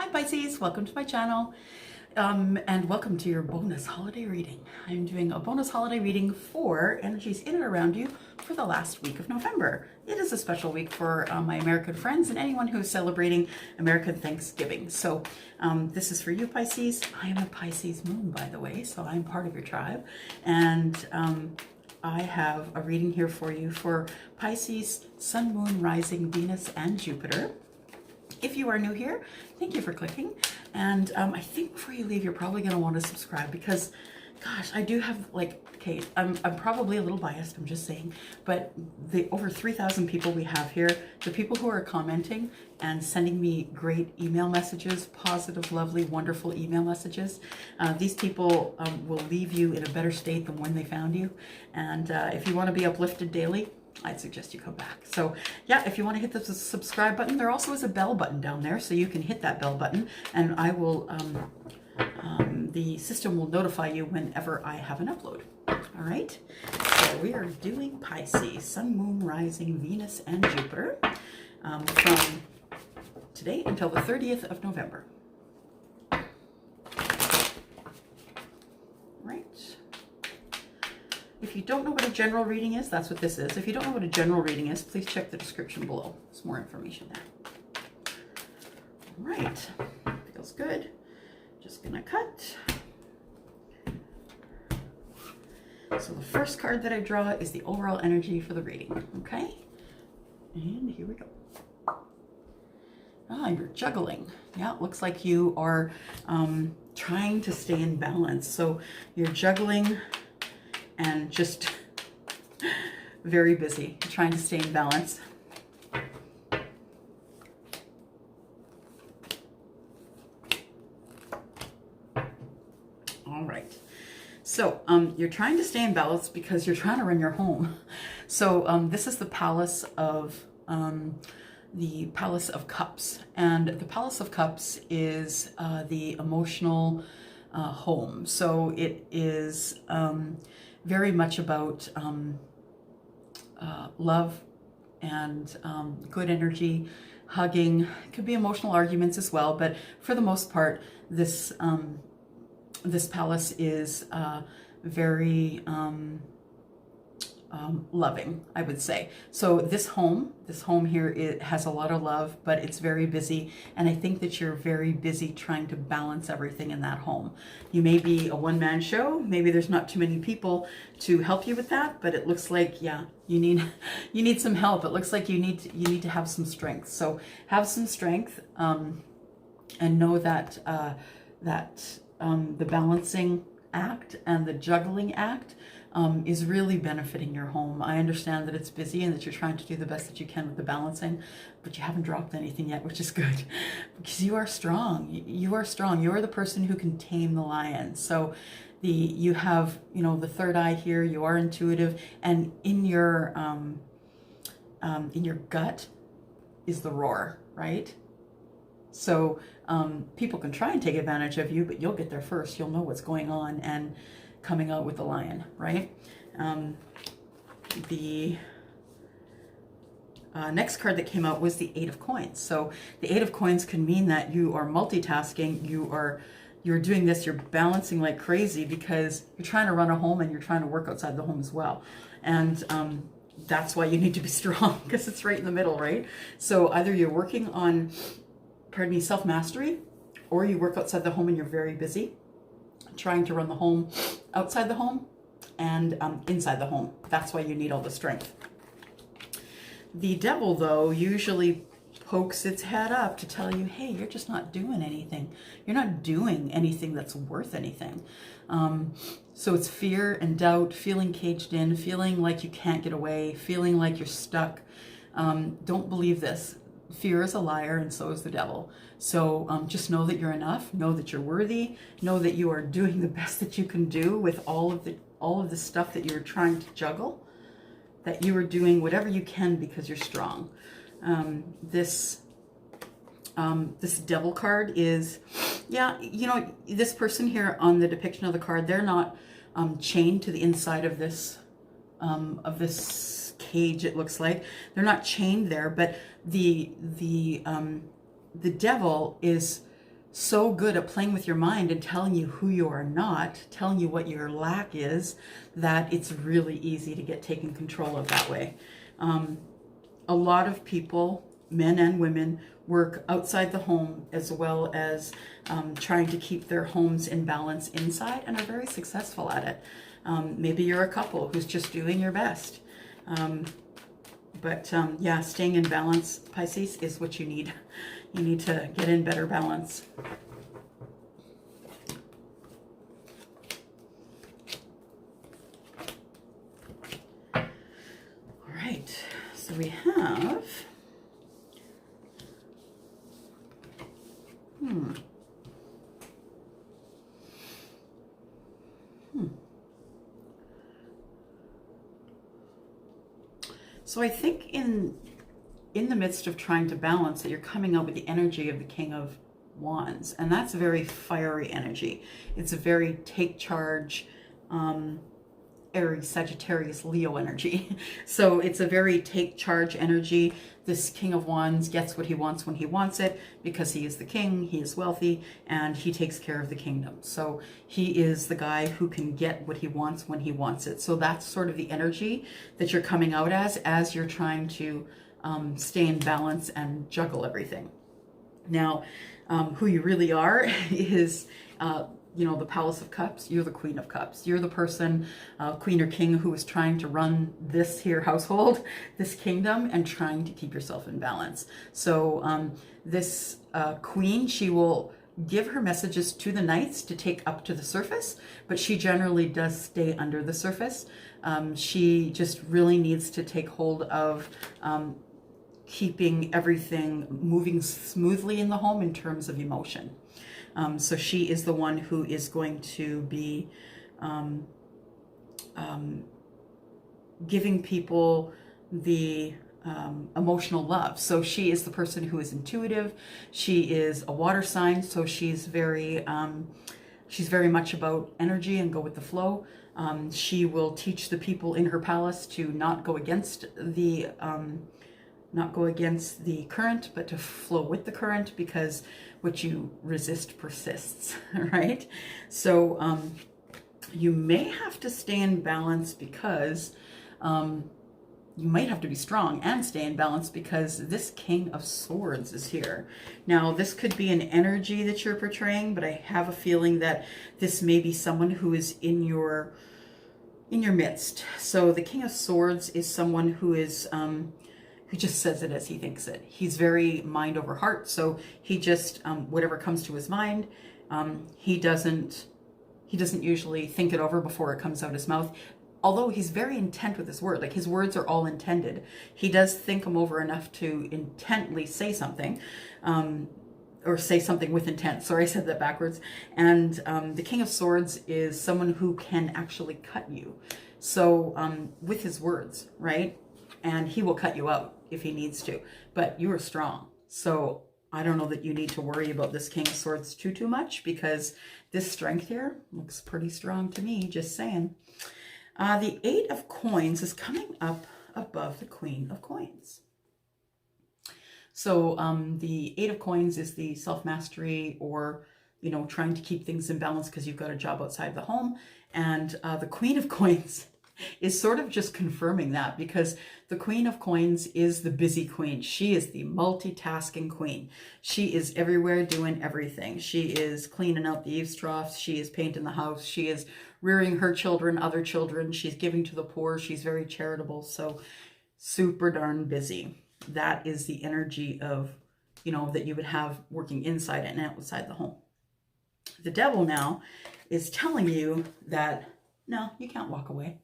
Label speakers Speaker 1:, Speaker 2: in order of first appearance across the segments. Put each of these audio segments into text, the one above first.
Speaker 1: Hi Pisces, welcome to my channel and welcome to your bonus holiday reading. I'm doing a bonus holiday reading for energies in and around you for the last week of November. It is a special week for my American friends and anyone who is celebrating American Thanksgiving. So this is for you Pisces. I am a Pisces moon, by the way, so I'm part of your tribe. And I have a reading here for you for Pisces, Sun, Moon, Rising, Venus, and Jupiter. If you are new here, thank you for clicking. And I think before you leave, you're probably going to want to subscribe because, gosh, I do have okay, I'm probably a little biased, I'm just saying, but the over 3,000 people we have here, the people who are commenting and sending me great email messages, positive, lovely, wonderful email messages, these people will leave you in a better state than when they found you. And if you want to be uplifted daily, I'd suggest you come back. So yeah, if you want to hit the subscribe button, there also is a bell button down there, so you can hit that bell button and I will, the system will notify you whenever I have an upload. All right, so we are doing Pisces, Sun, Moon, Rising, Venus, and Jupiter from today until the 30th of November. Right. If you don't know what a general reading is, that's what this is. If you don't know what a general reading is, please check the description below. There's more information there. All right, feels good. Just gonna cut. So the first card that I draw is the overall energy for the reading, okay? And here we go. Ah, you're juggling. Yeah, it looks like you are trying to stay in balance. So you're juggling and just very busy, trying to stay in balance. All right. So you're trying to stay in balance because you're trying to run your home. So this is the Palace of Cups, and the Palace of Cups is the emotional home. So it is very much about love and good energy, hugging. It could be emotional arguments as well, but for the most part, this this palace is very loving, I would say. So this home here, it has a lot of love, but it's very busy. And I think that you're very busy trying to balance everything in that home. You may be a one-man show. Maybe there's not too many people to help you with that, but it looks like, yeah, you need some help. It looks like you need to have some strength. So have some strength, and know that, the balancing act and the juggling act is really benefiting your home. I understand that it's busy and that you're trying to do the best that you can with the balancing, but you haven't dropped anything yet, which is good because you are strong. You are strong. You are the person who can tame the lion. So you have, the third eye here. You are intuitive, and in your gut is the roar, right? So people can try and take advantage of you, but you'll get there first. You'll know what's going on and coming out with the lion, right? The next card that came out was the Eight of Coins. So the Eight of Coins can mean that you are multitasking. You're doing this. You're balancing like crazy because you're trying to run a home and you're trying to work outside the home as well. And that's why you need to be strong, because it's right in the middle, right? So either you're working on, pardon me, self-mastery, or you work outside the home and you're very busy trying to run the home, outside the home, and inside the home. That's why you need all the strength. The devil, though, usually pokes its head up to tell you, hey, you're just not doing anything. You're not doing anything that's worth anything. So it's fear and doubt, feeling caged in, feeling like you can't get away, feeling like you're stuck. Don't believe this. Fear is a liar, and so is the devil. So just know that you're enough. Know that you're worthy. Know that you are doing the best that you can do with all of the stuff that you're trying to juggle. That you are doing whatever you can because you're strong. This devil card is, yeah, this person here on the depiction of the card, they're not chained to the inside of this cage. It looks like they're not chained there, but the devil is so good at playing with your mind and telling you who you are not, telling you what your lack is, that it's really easy to get taken control of that way. A lot of people, men and women, work outside the home as well as trying to keep their homes in balance inside, and are very successful at it. Maybe you're a couple who's just doing your best. But yeah, staying in balance, Pisces, is what you need. You need to get in better balance. All right, so we have... So I think in the midst of trying to balance that, you're coming out with the energy of the King of Wands, and that's a very fiery energy. It's a very take charge, Aries, Sagittarius, Leo energy. So it's a very take charge energy. This King of Wands gets what he wants when he wants it, because he is the king, he is wealthy, and he takes care of the kingdom. So he is the guy who can get what he wants when he wants it. So that's sort of the energy that you're coming out as you're trying to stay in balance and juggle everything. Now, who you really are is... you know, the Palace of Cups. You're the Queen of Cups. You're the person, queen or king, who is trying to run this here household, this kingdom, and trying to keep yourself in balance. So this queen, she will give her messages to the knights to take up to the surface, but she generally does stay under the surface. She just really needs to take hold of keeping everything moving smoothly in the home in terms of emotion. So she is the one who is going to be giving people the emotional love. So she is the person who is intuitive. She is a water sign, so she's very much about energy and go with the flow. She will teach the people in her palace to not go against the current, but to flow with the current, because what you resist persists, right? So you may have to stay in balance, because you might have to be strong and stay in balance, because this King of Swords is here. Now, this could be an energy that you're portraying, but I have a feeling that this may be someone who is in your midst. So the King of Swords is someone who is... who just says it as he thinks it. He's very mind over heart, so he just, whatever comes to his mind, he doesn't usually think it over before it comes out his mouth. Although he's very intent with his word, like his words are all intended. He does think them over enough to intently say something, or say something with intent. Sorry, I said that backwards. And the King of Swords is someone who can actually cut you. So with his words, right? And he will cut you out if he needs to, but you are strong. So I don't know that you need to worry about this King of Swords too much, because this strength here looks pretty strong to me, just saying. The Eight of Coins is coming up above the Queen of Coins. So the Eight of Coins is the self-mastery, or, you know, trying to keep things in balance because you've got a job outside the home. And the Queen of Coins is sort of just confirming that, because the Queen of Coins is the busy queen. She is the multitasking queen. She is everywhere doing everything. She is cleaning out the eaves troughs. She is painting the house. She is rearing her children, other children. She's giving to the poor. She's very charitable. So super darn busy. That is the energy of, you know, that you would have working inside and outside the home. The Devil now is telling you that, no, you can't walk away.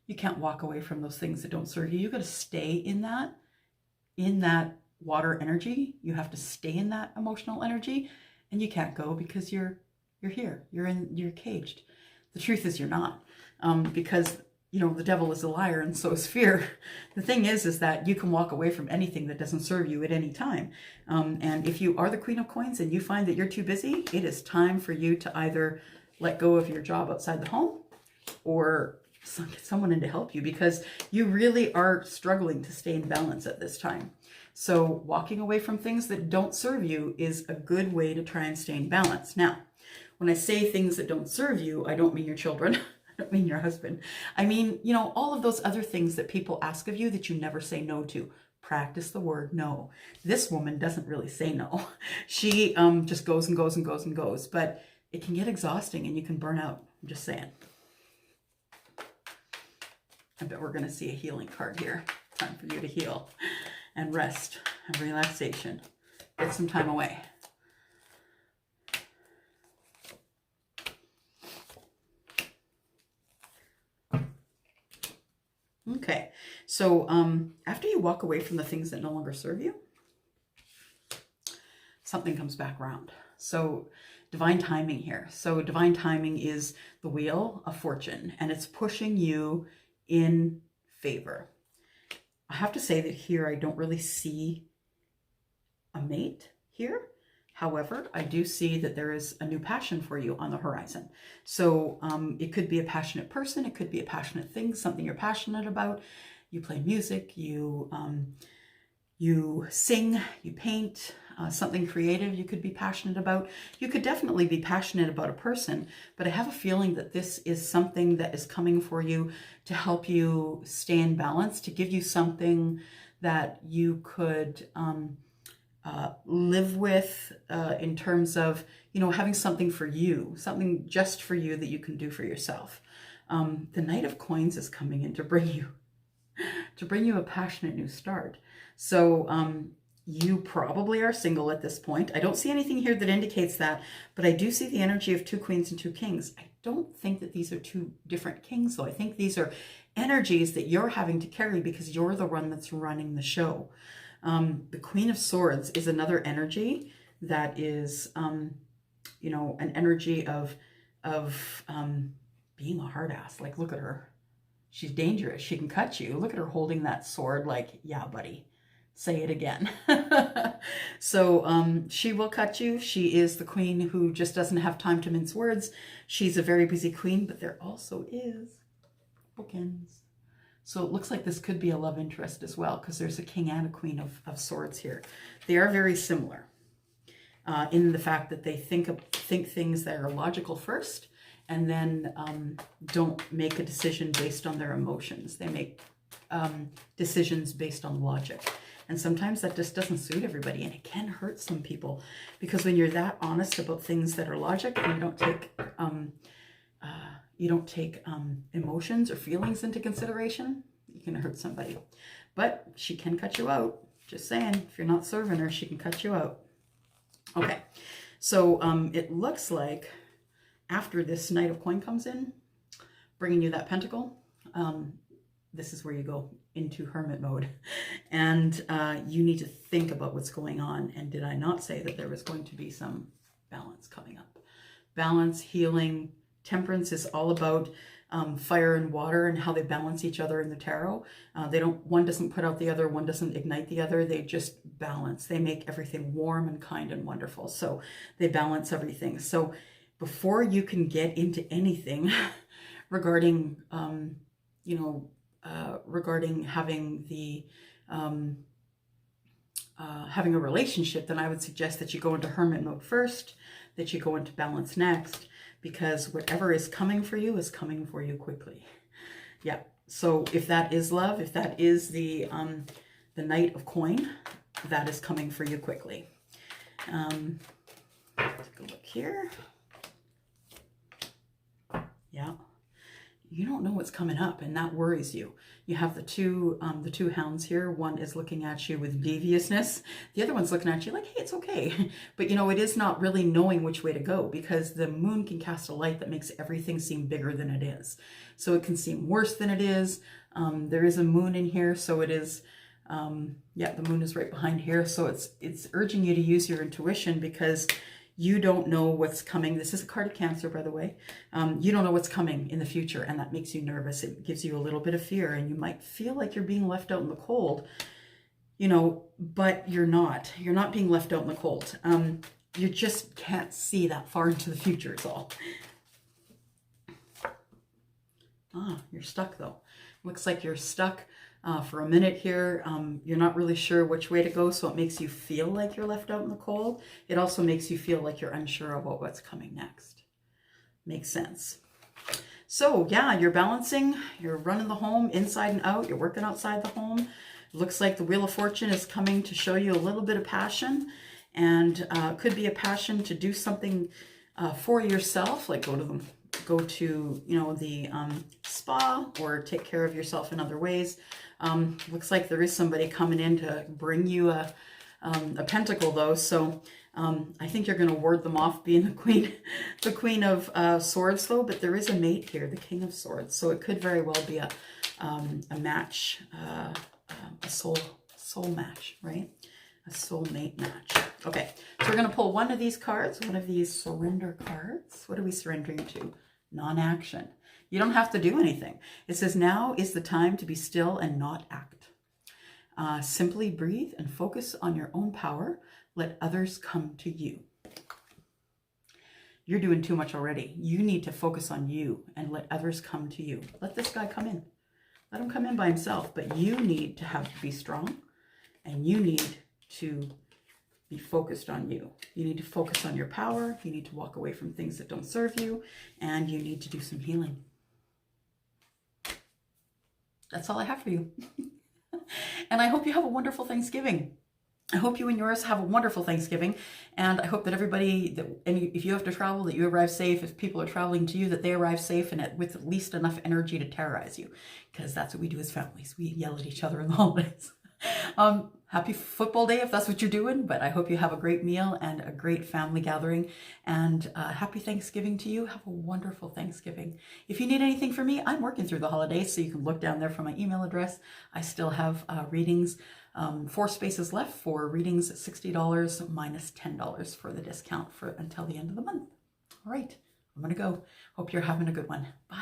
Speaker 1: You can't walk away from those things that don't serve you. You got to stay in that water energy. You have to stay in that emotional energy, and you can't go because you're here. You're caged. The truth is you're not, because, you know, the devil is a liar and so is fear. The thing is that you can walk away from anything that doesn't serve you at any time. And if you are the Queen of Coins and you find that you're too busy, it is time for you to either let go of your job outside the home, or get someone in to help you, because you really are struggling to stay in balance at this time. So walking away from things that don't serve you is a good way to try and stay in balance. Now, when I say things that don't serve you, I don't mean your children. I don't mean your husband. I mean, you know, all of those other things that people ask of you that you never say no to. Practice the word no. This woman doesn't really say no. She just goes and goes and goes and goes. But it can get exhausting and you can burn out. I'm just saying. I bet we're going to see a healing card here. Time for you to heal and rest and relaxation. Get some time away. Okay, so after you walk away from the things that no longer serve you, something comes back around. So divine timing here. So divine timing is the wheel of fortune, and it's pushing you in favor. I have to say that here I don't really see a mate here. However, I do see that there is a new passion for you on the horizon. So it could be a passionate person, it could be a passionate thing, something you're passionate about. You play music, you sing, you paint, something creative you could be passionate about. You could definitely be passionate about a person, but I have a feeling that this is something that is coming for you to help you stay in balance, to give you something that you could live with in terms of, you know, having something for you, something just for you that you can do for yourself. The Knight of Coins is coming in to bring you a passionate new start. So you probably are single at this point. I don't see anything here that indicates that, but I do see the energy of 2 queens and 2 kings. I don't think that these are 2 different kings, though. I think these are energies that you're having to carry because you're the one that's running the show. The Queen of Swords is another energy that is, you know, an energy of being a hard ass. Like, look at her. She's dangerous. She can cut you. Look at her holding that sword like, yeah, buddy, say it again. So she will cut you. She is the queen who just doesn't have time to mince words. She's a very busy queen, but there also is bookends. So it looks like this could be a love interest as well, because there's a king and a queen of swords here. They are very similar in the fact that they think things that are logical first, and then don't make a decision based on their emotions. They make decisions based on logic. And sometimes that just doesn't suit everybody, and it can hurt some people, because when you're that honest about things that are logic and you don't take emotions or feelings into consideration, you can hurt somebody. But she can cut you out. Just saying, if you're not serving her, she can cut you out. Okay, so it looks like after this Knight of Coin comes in, bringing you that pentacle, this is where you go into hermit mode. And you need to think about what's going on. And did I not say that there was going to be some balance coming up? Balance, healing. Temperance is all about fire and water and how they balance each other in the tarot. One doesn't put out the other, one doesn't ignite the other. They just balance. They make everything warm and kind and wonderful. So they balance everything. So before you can get into anything regarding, regarding having having a relationship, then I would suggest that you go into hermit mode first, that you go into balance next, because whatever is coming for you is coming for you quickly. Yeah. So if that is love, if that is the Knight of Coin, that is coming for you quickly. Take a look here. Yeah. You don't know what's coming up, and that worries you. You have the two hounds here. One is looking at you with deviousness. The other one's looking at you like, hey, it's okay. But you know, it is not really knowing which way to go, because the moon can cast a light that makes everything seem bigger than it is. So it can seem worse than it is. There is a moon in here, so it is, yeah, the moon is right behind here. So it's urging you to use your intuition, because you don't know what's coming. This is a card of Cancer, by the way. You don't know what's coming in the future, and that makes you nervous. It gives you a little bit of fear, and you might feel like you're being left out in the cold, you know, but you're not. You're not being left out in the cold. You just can't see that far into the future, is all. Ah, you're stuck, though. Looks like you're stuck for a minute here. You're not really sure which way to go, so it makes you feel like you're left out in the cold. It also makes you feel like you're unsure about what's coming next. Makes sense. So yeah, you're balancing, you're running the home inside and out, you're working outside the home. Looks like the Wheel of Fortune is coming to show you a little bit of passion, and could be a passion to do something for yourself, like go to you know, the spa, or take care of yourself in other ways. Looks like there is somebody coming in to bring you a pentacle though, so I think you're going to ward them off being the queen of swords though, but there is a mate here, the King of Swords, so it could very well be a match, a soul match, right? A soulmate match. Okay, so we're going to pull one of these cards, one of these surrender cards. What are we surrendering to? Non-action. You don't have to do anything. It says, now is the time to be still and not act. Simply breathe and focus on your own power. Let others come to you. You're doing too much already. You need to focus on you and let others come to you. Let this guy come in. Let him come in by himself, but you need to be strong, and you need to be focused on you. You need to focus on your power. You need to walk away from things that don't serve you, and you need to do some healing. That's all I have for you. And I hope you have a wonderful Thanksgiving. I hope you and yours have a wonderful Thanksgiving, and I hope that everybody, if you have to travel, that you arrive safe. If people are traveling to you, that they arrive safe and with at least enough energy to terrorize you, because that's what we do as families. We yell at each other in the holidays. Happy football day if that's what you're doing, but I hope you have a great meal and a great family gathering, and happy Thanksgiving to you. Have a wonderful Thanksgiving. If you need anything from me, I'm working through the holidays, so you can look down there for my email address. I still have readings, 4 spaces left for readings at $60 minus $10 for the discount until the end of the month. All right, I'm gonna go. Hope you're having a good one. Bye.